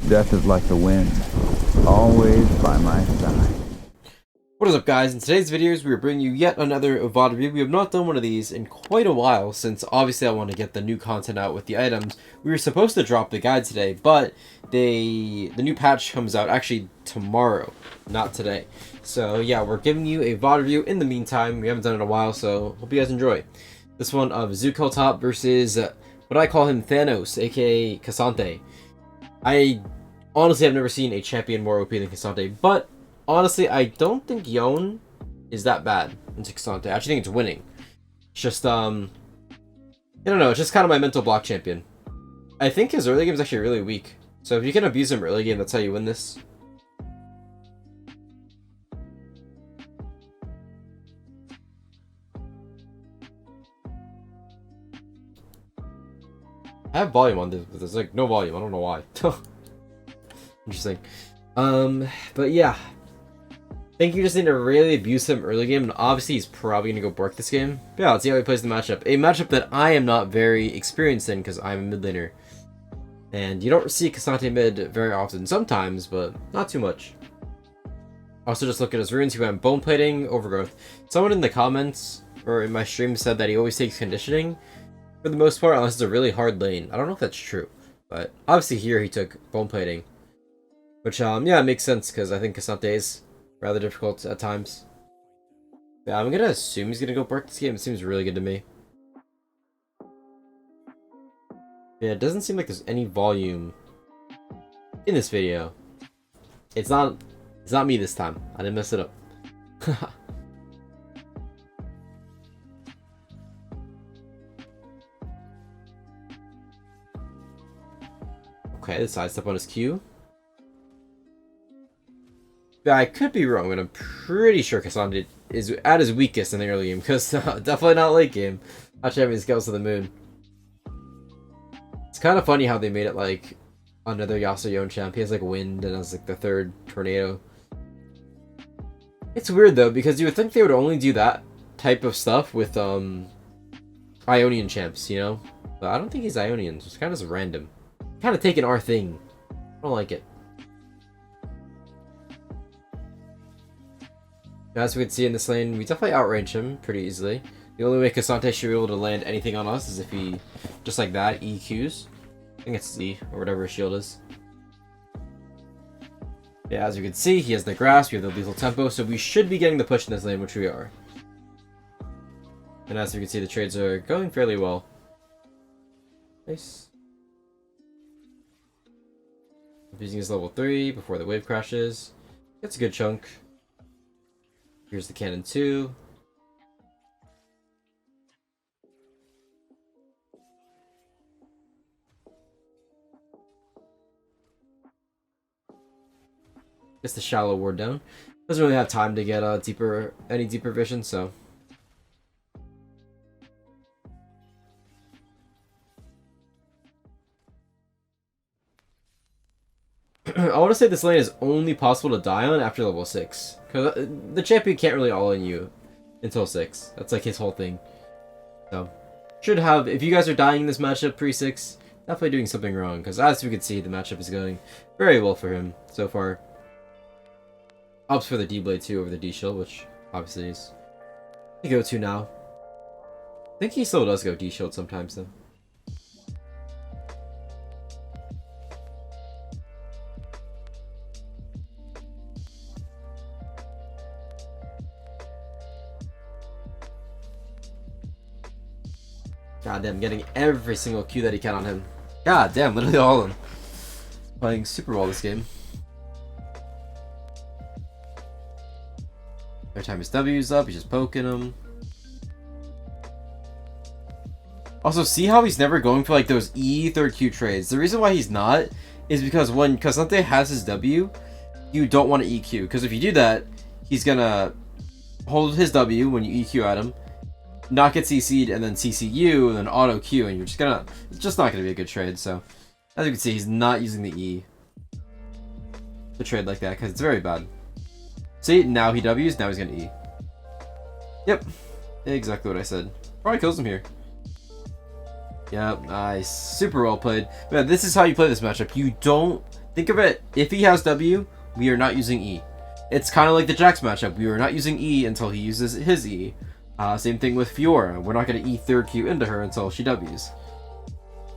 Death is like the wind, always by my side. What is up, guys? In today's videos, we are bringing you yet another VOD review. We have not done one of these in quite a while, since obviously I want to get the new content out with the items. We were supposed to drop the guide today, but the new patch comes out actually tomorrow, not today. So yeah, we're giving you a VOD review in the meantime. We haven't done it in a while, so hope you guys enjoy. This one of Dzukill Top versus what I call him, Thanos, aka Ksante. I honestly have never seen a champion more OP than Ksante, but honestly, I don't think Yone is that bad into Ksante. I actually think it's winning. It's just, I don't know, it's just kind of my mental block champion. I think his early game is actually really weak. So if you can abuse him early game, that's how you win this. I have volume on this, but there's like no volume. I don't know why. Interesting. But yeah. I think you just need to really abuse him early game, and obviously he's probably going to go Bork this game. But yeah, let's see how he plays the matchup. A matchup that I am not very experienced in because I'm a mid laner. And you don't see Ksante mid very often. Sometimes, but not too much. Also, just look at his runes. He went Bone Plating, Overgrowth. Someone in the comments, or in my stream, said that he always takes Conditioning for the most part, unless it's a really hard lane. I don't know if that's true. But obviously here he took Bone Plating. Which, yeah, it makes sense because I think Ksante is rather difficult at times. Yeah, I'm gonna assume he's gonna go Bork this game. It seems really good to me. Yeah, it doesn't seem like there's any volume in this video. It's not me this time. I didn't mess it up. Okay, the sidestep on his Q. I could be wrong, but I'm pretty sure Ksante is at his weakest in the early game, because definitely not late game. Not champion scales to the moon. It's kind of funny how they made it like another Yone champ. He has like wind and has like the third tornado. It's weird though, because you would think they would only do that type of stuff with Ionian champs, you know? But I don't think he's Ionian, so it's kind of just random. Kind of taking our thing. I don't like it. As we can see in this lane, we definitely outrange him pretty easily. The only way Ksante should be able to land anything on us is if he, just like that, EQs. I think it's Z, or whatever his shield is. Yeah, as you can see, he has the grasp, we have the lethal tempo, so we should be getting the push in this lane, which we are. And as you can see, the trades are going fairly well. Nice. Using his level 3 before the wave crashes. Gets a good chunk. Here's the cannon 2. Gets the shallow ward down. Doesn't really have time to get any deeper vision, so. I want to say this lane is only possible to die on after level 6. Because the champion can't really all-in you until 6. That's like his whole thing. So, should have, if you guys are dying in this matchup pre-6, definitely doing something wrong. Because as we can see, the matchup is going very well for him so far. Opts for the D-Blade too over the D-Shield, which obviously is the go-to now. I think he still does go D-Shield sometimes though. God damn, getting every single Q that he can on him. God damn, literally all of them. Playing super well this game. Every time his W's up, he's just poking him. Also, see how he's never going for like those E third Q trades. The reason why he's not is because when Ksante has his W, you don't want to EQ. Because if you do that, he's gonna hold his W when you EQ at him, not get CC'd, and then CC you, and then auto Q, and you're just gonna, it's just not gonna be a good trade. So, as you can see, he's not using the E to trade like that, because it's very bad. See, now he W's, now he's gonna E. Yep, exactly what I said. Probably kills him here. Yep, nice. Super well played. Man, this is how you play this matchup. You don't Think of it, if he has W, we are not using E. It's kind of like the Jax matchup. We are not using E until he uses his E. Same thing with Fiora. We're not going to E third Q into her until she Ws.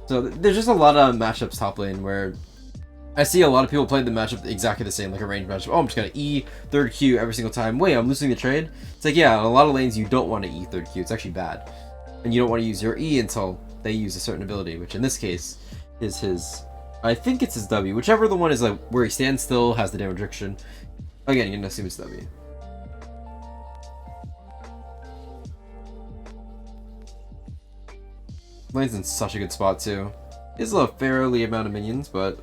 So there's just a lot of matchups top lane where I see a lot of people playing the matchup exactly the same, like a range matchup. Oh, I'm just going to E third Q every single time. Wait, I'm losing the trade? It's like, yeah, in a lot of lanes you don't want to E third Q. It's actually bad. And you don't want to use your E until they use a certain ability, which in this case is his... I think it's his W. Whichever the one is like where he stands still, has the damage reduction. Again, you're going to assume it's W. Lane's in such a good spot too. He has a fairly amount of minions, but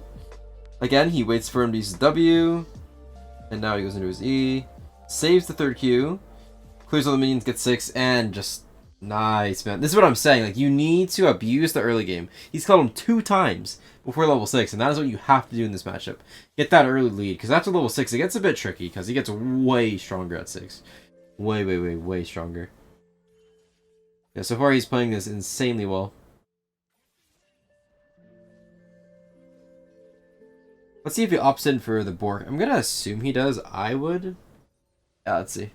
again, he waits for him to use his W, and now he goes into his E, saves the third Q, clears all the minions, gets 6, and just nice, man. This is what I'm saying. Like, you need to abuse the early game. He's killed him 2 times before level 6, and that is what you have to do in this matchup. Get that early lead, because after level 6, it gets a bit tricky, because he gets way stronger at 6. Way stronger. Yeah, so far he's playing this insanely well. Let's see if he opts in for the Bork. I'm gonna assume he does. I would. Yeah, let's see.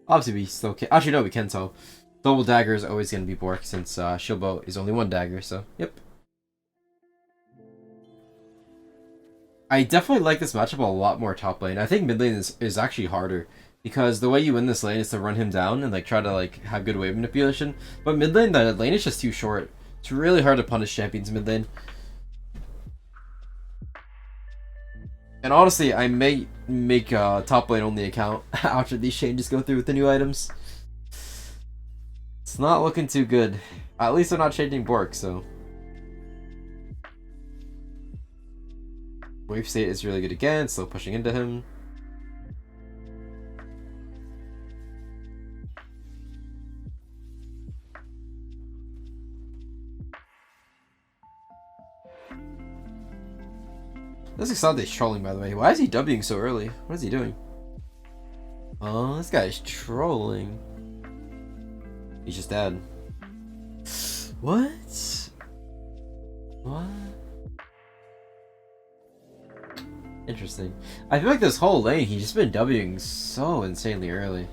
Obviously, we still can. Actually, no, we can tell. Double dagger is always gonna be Bork since shield bow is only 1 dagger. So, yep. I definitely like this matchup a lot more top lane. I think mid lane is actually harder because the way you win this lane is to run him down and like try to like have good wave manipulation. But mid lane, the lane is just too short. It's really hard to punish champions mid lane. And honestly, I may make a top lane only account after these changes go through with the new items. It's not looking too good. At least they're not changing Bork, so. Wave state is really good again, still pushing into him. This Ksante's trolling, by the way. Why is he Wing so early? What is he doing? Oh, this guy's trolling. He's just dead. What? What? Interesting. I feel like this whole lane, he's just been Wing so insanely early.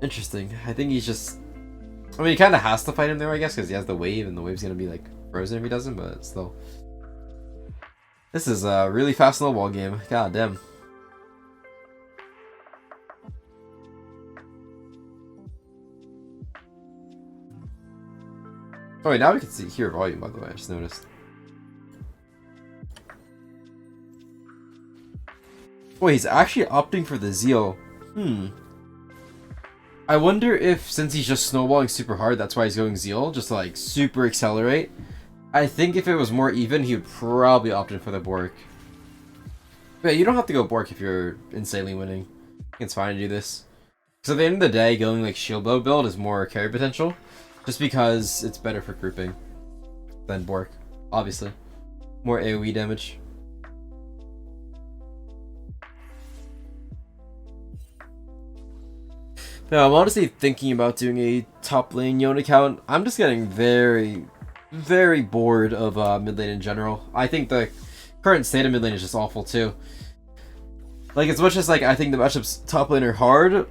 Interesting. I think he's just... I mean, he kind of has to fight him there, I guess, because he has the wave, and the wave's going to be, like, frozen if he doesn't, but still. This is a really fast snowball game. God damn. Oh wait, now we can hear volume, by the way, I just noticed. Boy, he's actually opting for the Zeal. I wonder if, since he's just snowballing super hard, that's why he's going Zeal, just to like super accelerate. I think if it was more even, he would probably opt in for the Bork. But you don't have to go Bork if you're insanely winning. It's fine to do this. Because at the end of the day, going like shield bow build is more carry potential. Just because it's better for grouping than Bork, obviously. More AoE damage. Now, I'm honestly thinking about doing a top lane Yone account. I'm just getting very bored of mid lane in general. I think the current state of mid lane is just awful too. Like, as much as like I think the matchups top lane are hard,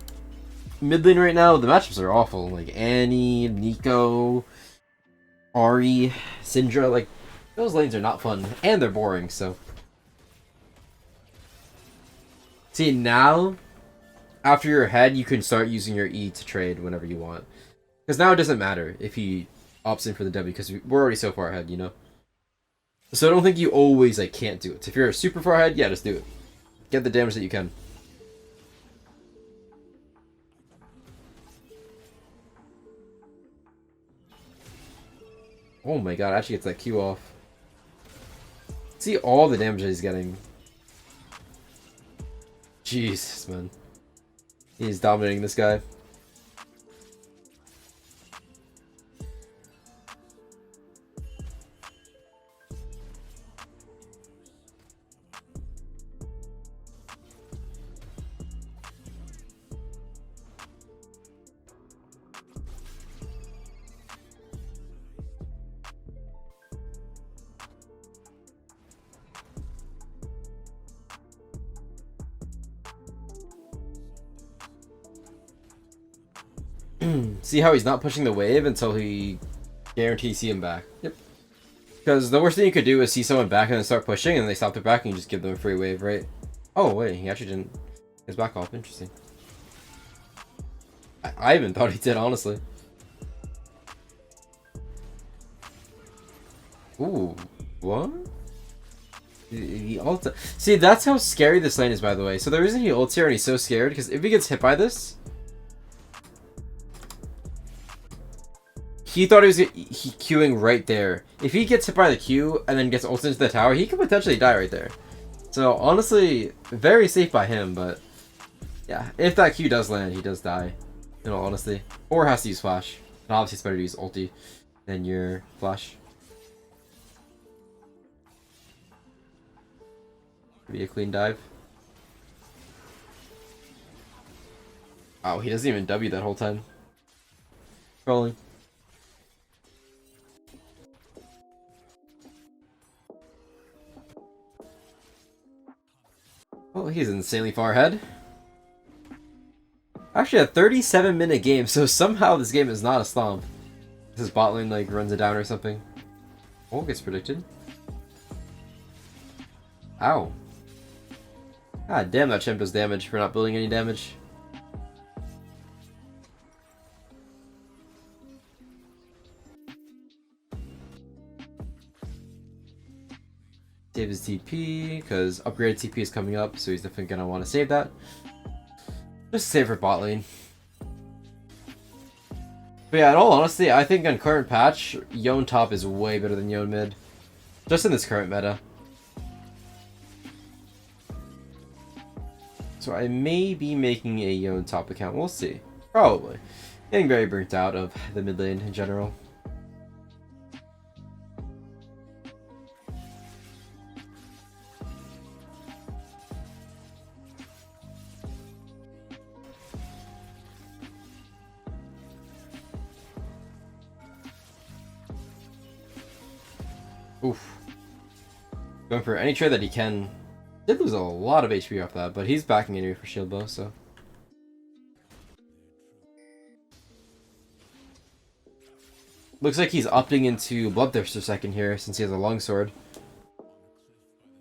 mid lane right now, the matchups are awful. Like Annie, Nico, Ahri, Syndra, like those lanes are not fun. And they're boring, so. See, now, after you're ahead, you can start using your E to trade whenever you want. Because now it doesn't matter if he opts in for the W, because we're already so far ahead, you know? So I don't think you always, like, can't do it. If you're super far ahead, yeah, just do it. Get the damage that you can. Oh my god, actually gets that Q off. See all the damage that he's getting. Jesus, man. He's dominating this guy. See how he's not pushing the wave until he guarantees see him back. Yep. Because the worst thing you could do is see someone back and then start pushing and they stop their back and you just give them a free wave, right? Oh wait, he actually didn't. His back off. Interesting. I even thought he did, honestly. Ooh, what? He ulti. See, that's how scary this lane is, by the way. So the reason he ults here and he's so scared, because if he gets hit by this, he thought he was queuing right there. If he gets hit by the Q and then gets ulted into the tower, he could potentially die right there. So honestly, very safe by him, but yeah, if that Q does land, he does die, in all honesty. Or has to use flash. And obviously it's better to use ulti than your flash. Be a clean dive. Oh, he doesn't even W that whole time. Rolling. Oh, he's insanely far ahead. Actually, a 37-minute game, so somehow this game is not a stomp. His bot lane like runs it down or something. Oh, gets predicted. Ow. God damn, that champ does damage for not building any damage. Save his TP, because upgraded TP is coming up, so he's definitely going to want to save that. Just save for bot lane. But yeah, in all honesty, I think on current patch, Yone top is way better than Yone mid. Just in this current meta. So I may be making a Yone top account, we'll see. Probably. Getting very burnt out of the mid lane in general. Oof. Going for any trade that he can. Did lose a lot of HP off that, but he's backing anyway for shield bow, so. Looks like he's opting into Bloodthirster second here since he has a longsword.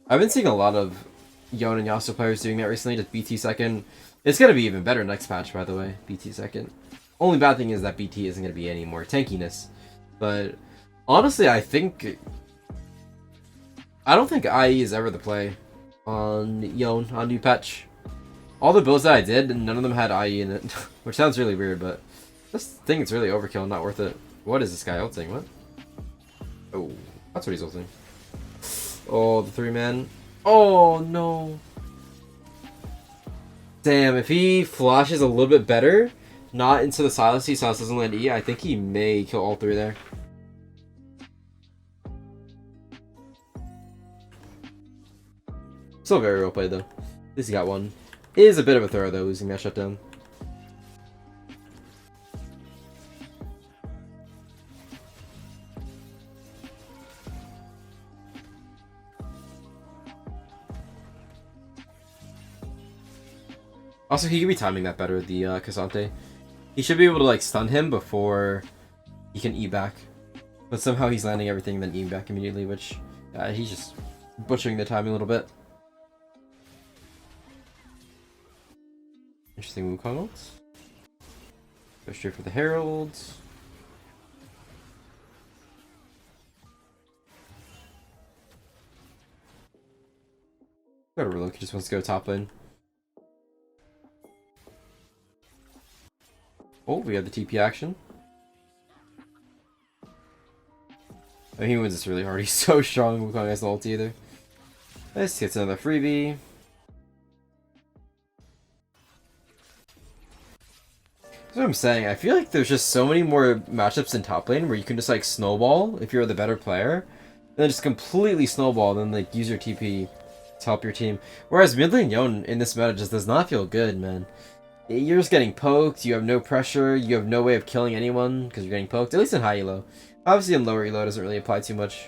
I've been seeing a lot of Yone and Yasuo players doing that recently, just BT second. It's going to be even better next patch, by the way, BT second. Only bad thing is that BT isn't going to be any more tankiness. But honestly, I don't think IE is ever the play on Yone on new patch. All the builds that I did, none of them had IE in it, which sounds really weird, but I just think it's really overkill, not worth it. What is this guy ulting? What? Oh, that's what he's ulting. Oh, the 3-man. Oh, no. Damn, if he flashes a little bit better, not into the Silas, Silas doesn't land E, I think he may kill all three there. Still very well played though. At least he got one. It is a bit of a throw though, losing that shutdown. Also, he could be timing that better, the Ksante. He should be able to like stun him before he can E back. But somehow he's landing everything and then E back immediately, which he's just butchering the timing a little bit. Interesting Wukong ults. Go straight for the Heralds. Got a reload, he just wants to go top lane. Oh, we have the TP action. Oh, he wins this really hard. He's so strong. Wukong has no ulti either. This gets another freebie. That's what I'm saying. I feel like there's just so many more matchups in top lane where you can just like snowball if you're the better player, and then just completely snowball, and then like use your TP to help your team. Whereas mid lane Yone in this meta just does not feel good, man. You're just getting poked. You have no pressure. You have no way of killing anyone because you're getting poked. At least in high elo. Obviously in lower elo doesn't really apply too much.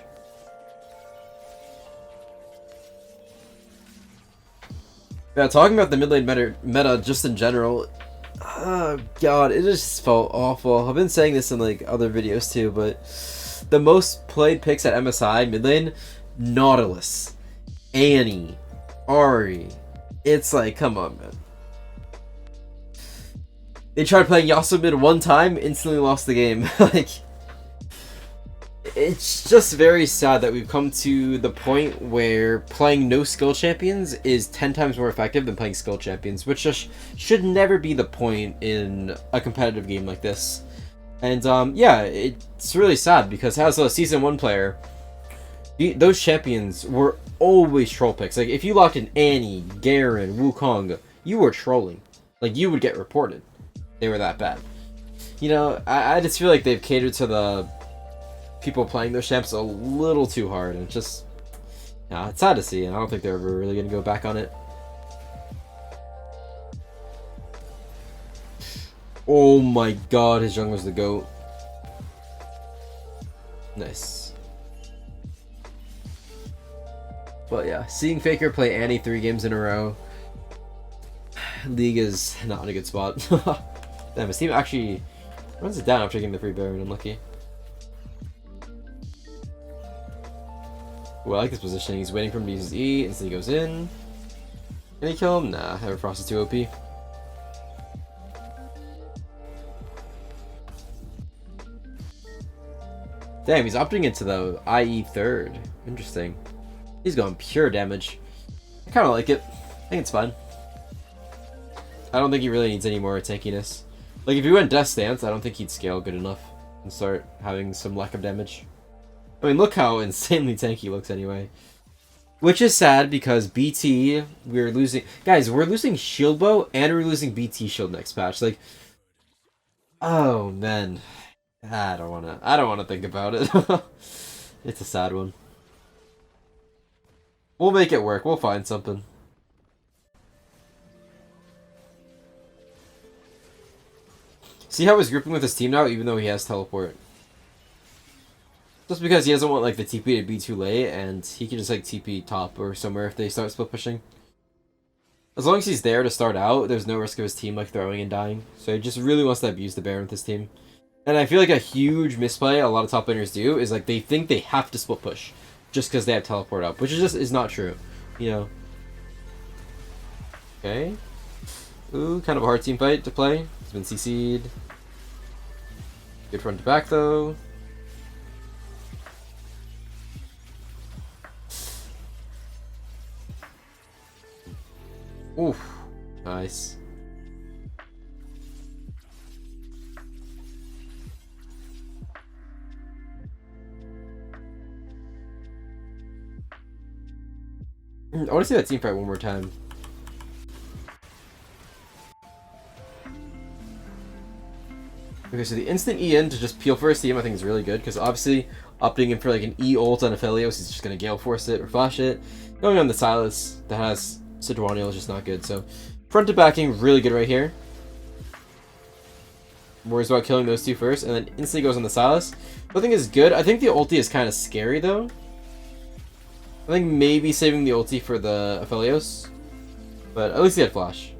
Yeah, talking about the mid lane meta just in general. Oh god, it just felt awful. I've been saying this in like other videos too, but the most played picks at MSI mid lane, Nautilus, Annie, Ari. It's like, come on, man. They tried playing Yasuo mid one time, instantly lost the game. Like, it's just very sad that we've come to the point where playing no skill champions is 10 times more effective than playing skill champions, which just should never be the point in a competitive game like this. And yeah, it's really sad because as a season 1 player, those champions were always troll picks. Like, if you locked in Annie, Garen, Wukong, you were trolling. Like, you would get reported. They were that bad. You know, I just feel like they've catered to the people playing those champs a little too hard, and it's just, yeah, it's sad to see, and I don't think they're ever really going to go back on it. Oh my god, his jungler's the GOAT. Nice. But yeah, seeing Faker play Annie 3 games in a row, League is not in a good spot. Damn, his team actually runs it down after getting the free Baron, unlucky. Ooh, I like this positioning. He's waiting for him to use his E, and so he goes in. Can he kill him? Nah, Everfrost is too OP. Damn, he's opting into the IE third. Interesting. He's going pure damage. I kind of like it. I think it's fine. I don't think he really needs any more tankiness. Like, if he went Death Stance, I don't think he'd scale good enough and start having some lack of damage. I mean, look how insanely tanky he looks anyway. Which is sad because BT, we're losing... Guys, we're losing Shield Bow and we're losing BT Shield next patch. Like, oh, man. I don't want to think about it. It's a sad one. We'll make it work. We'll find something. See how he's grouping with his team now, even though he has teleport. Just because he doesn't want like the TP to be too late, and he can just like TP top or somewhere if they start split pushing. As long as he's there to start out, there's no risk of his team like throwing and dying. So he just really wants to abuse the Baron with his team. And I feel like a huge misplay a lot of top laners do is like they think they have to split push just because they have teleport up, which is just not true, you know. Okay. Ooh, kind of a hard team fight to play. He's been CC'd. Good front to back though. Oof, nice. I want to see that team fight one more time. Okay, so the instant E in to just peel for his team I think is really good, because obviously opting in for like an E ult on Aphelios, he's just going to Gale Force it or flash it. Going on the Silas that has Sidwaniel is just not good, so front to backing, really good right here. Worries about killing those two first, and then instantly goes on the Silas. I think is good. I think the ulti is kind of scary though. I think maybe saving the ulti for the Aphelios, but at least he had flash.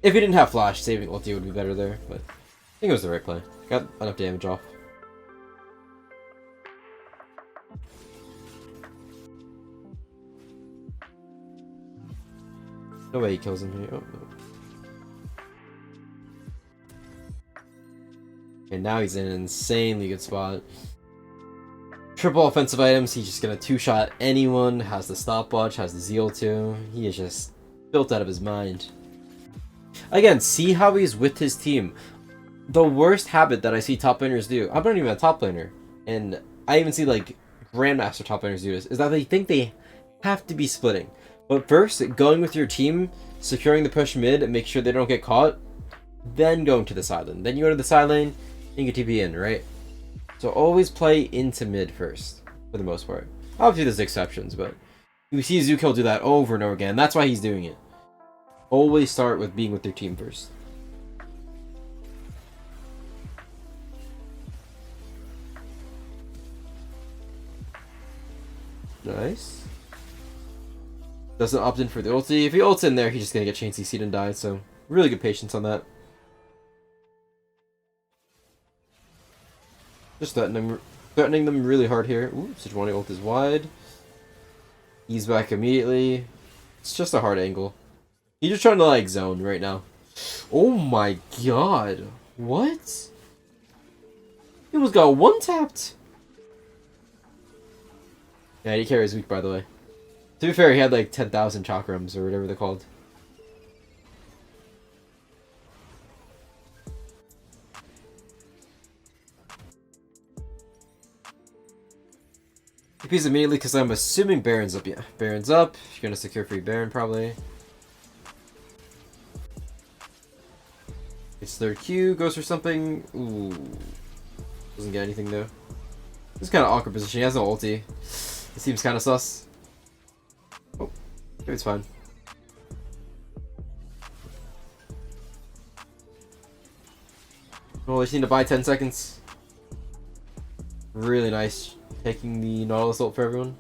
If he didn't have flash, saving ulti would be better there, but I think it was the right play. Got enough damage off. No way he kills him here. Oh, no. And now he's in an insanely good spot. Triple offensive items, he's just gonna two-shot anyone, has the stopwatch, has the zeal too. He is just built out of his mind. Again, see how he's with his team. The worst habit that I see top laners do, I'm not even a top laner, and I even see like Grandmaster top laners do this, is that they think they have to be splitting. But first, going with your team, securing the push mid, and make sure they don't get caught, then going to the side lane. Then you go to the side lane, and you get TP in, right? So always play into mid first, for the most part. Obviously there's exceptions, but you see Dzukill do that over and over again. That's why he's doing it. Always start with being with your team first. Nice. Doesn't opt in for the ulti. If he ults in there, he's just gonna get chain CC'd and die, so Really good patience on that. Just threatening them really hard here. Ooh, Sejuani ult is wide. He's back immediately. It's just a hard angle. He's just trying to like zone right now. Oh my god. What? He almost got one-tapped. Yeah, he carries weak, by the way. To be fair, he had like 10,000 chakrams or whatever they're called. TP's immediately because I'm assuming Baron's up. Yeah, Baron's up. You're gonna secure free Baron probably. It's third Q, goes for something. Ooh. Doesn't get anything though. This is kind of awkward position. He has no ulti. It seems kind of sus. Oh, maybe it's fine. Oh, I just need to buy 10 seconds. Really nice. Taking the Nautilus ult for everyone.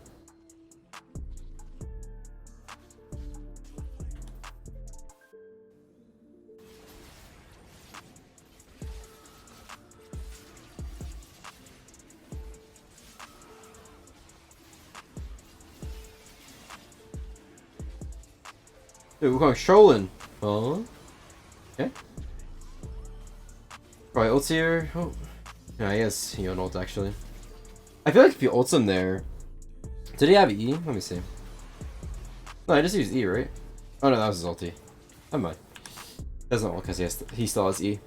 Dude, we're going trolling. Oh. Okay. Right, ult's here. Oh. Yeah, he has Yone ult actually. I feel like if you ults him there. Did he have E? Let me see. No, I just used E, right? Oh no, that was his ulti. Never mind. Doesn't ult because he still has E.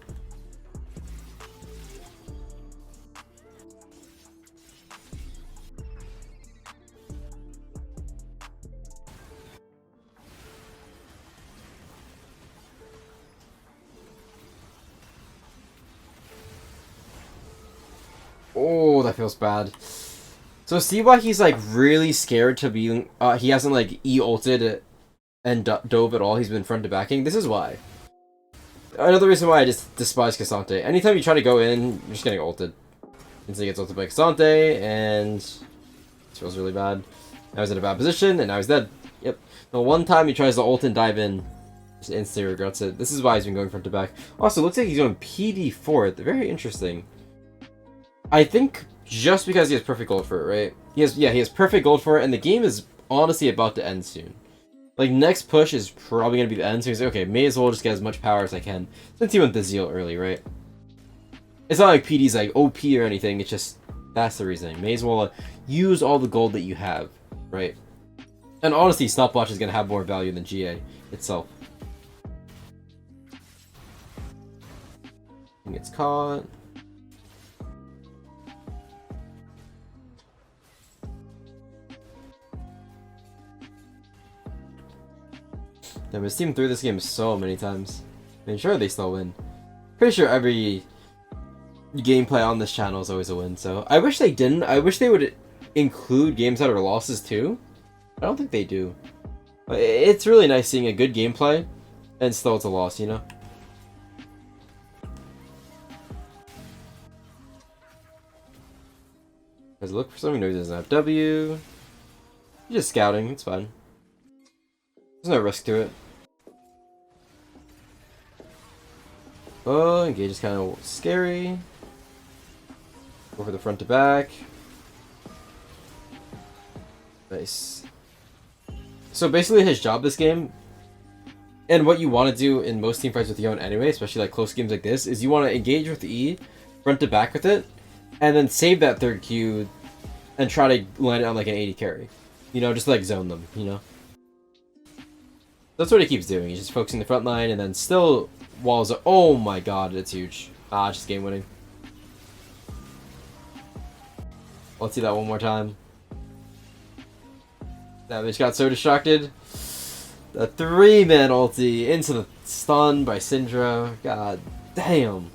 Oh, that feels bad. So see why he's like really scared to be. He hasn't like E-ulted and dove at all. He's been front to backing. This is why. Another reason why I just despise Ksante. Anytime you try to go in, you're just getting ulted. Until he gets ulted by Ksante, and this feels really bad. Now he's in a bad position, and now he's dead. Yep. The one time he tries to ult and dive in, just instantly regrets it. This is why he's been going front to back. Also, looks like he's going PD fourth. Very interesting. I think just because he has perfect gold for it, right? He has perfect gold for it, and the game is honestly about to end soon. Like, next push is probably going to be the end, so he's like, okay, may as well just get as much power as I can, since he went the Zeal early, right? It's not like PD's like OP or anything, it's just, that's the reasoning. May as well use all the gold that you have, right? And honestly, Stopwatch is going to have more value than GA itself. He gets caught. Damn, his team threw this game so many times. I mean, sure, they still win. Pretty sure every gameplay on this channel is always a win, so I wish they didn't. I wish they would include games that are losses too. I don't think they do. It's really nice seeing a good gameplay and still it's a loss, you know? Guys, look for something. No, he doesn't have W. He's just scouting, it's fine. There's no risk to it. Oh, engage is kind of scary. Go for the front to back. Nice. So basically his job this game, and what you want to do in most team fights with Yone anyway, especially like close games like this, is you want to engage with the E, front to back with it, and then save that third Q and try to land it on like an 80 carry. You know, just like zone them, you know? That's what he keeps doing. He's just focusing the front line and then still walls. Oh my god, it's huge. Ah, just game winning. Let's see that one more time. That bitch got so distracted. The 3-man ulti into the stun by Syndra. God damn.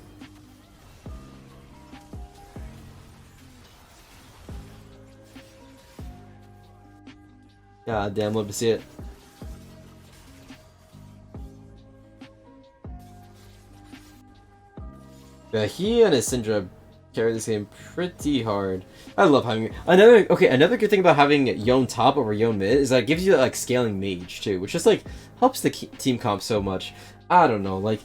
God damn, love to see it. Yeah, he and his Syndra carry this game pretty hard. I love having another good thing about having Yone top over Yone mid is that it gives you that like scaling mage too, which just like helps the team comp so much. I don't know, like,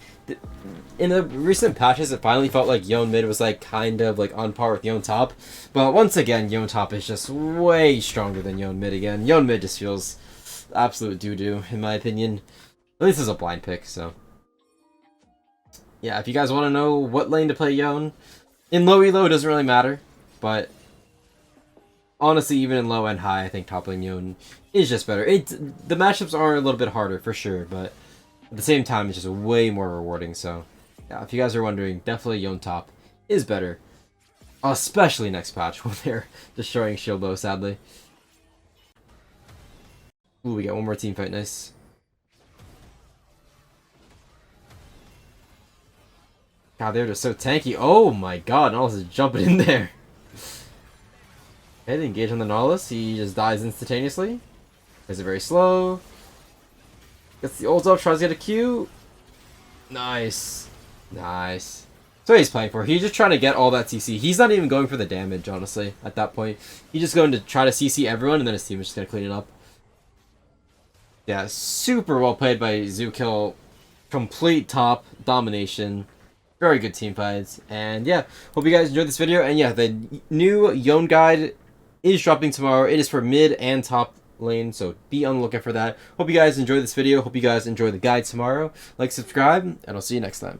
in the recent patches, it finally felt like Yone mid was, like, kind of, like, on par with Yone top. But once again, Yone top is just way stronger than Yone mid again. Yone mid just feels absolute doo-doo, in my opinion. At least it's a blind pick, so. Yeah, if you guys want to know what lane to play Yone, in low elo it doesn't really matter, but honestly, even in low and high, I think top lane Yone is just better. The matchups are a little bit harder, for sure, but at the same time, it's just way more rewarding, so yeah, if you guys are wondering, definitely Yone top is better. Especially next patch, when they're destroying shield low, sadly. Ooh, we got one more team fight, nice. God, they're just so tanky. Oh my god, Nautilus is jumping in there. Okay, they engage on the Nautilus, he just dies instantaneously. Is it very slow? Gets the ult up, tries to get a Q. Nice. Nice. So he's playing for. He's just trying to get all that CC. He's not even going for the damage, honestly, at that point. He's just going to try to CC everyone, and then his team is just going to clean it up. Yeah, super well played by Dzukill. Complete top domination. Very good team fights. And yeah, hope you guys enjoyed this video. And yeah, the new Yone guide is dropping tomorrow. It is for mid and top lane, so be on the lookout for that. Hope you guys enjoyed this video. Hope you guys enjoy the guide tomorrow. Like, subscribe, and I'll see you next time.